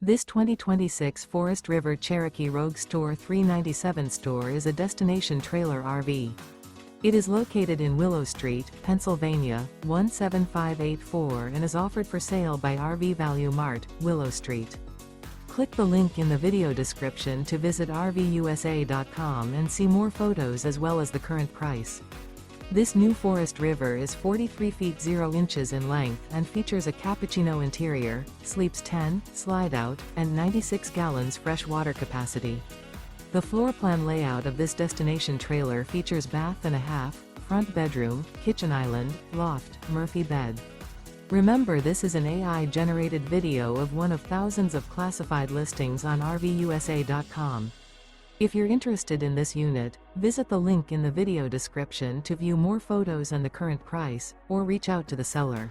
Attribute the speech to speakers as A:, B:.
A: This 2026 Forest River Cherokee Rogue Store 397 store is a destination trailer RV. It is located in Willow Street, Pennsylvania, 17584 and is offered for sale by RV Value Mart, Willow Street. Click the link in the video description to visit RVUSA.com and see more photos as well as the current price. This new Forest River is 43 feet 0 inches in length and features a Cappucino interior, sleeps 10, slide-out, and 96 gallons fresh water capacity. The floor plan layout of this destination trailer features bath and a half, front bedroom, kitchen island, loft, Murphy bed. Remember, this is an AI-generated video of one of thousands of classified listings on RVUSA.com. If you're interested in this unit, visit the link in the video description to view more photos and the current price, or reach out to the seller.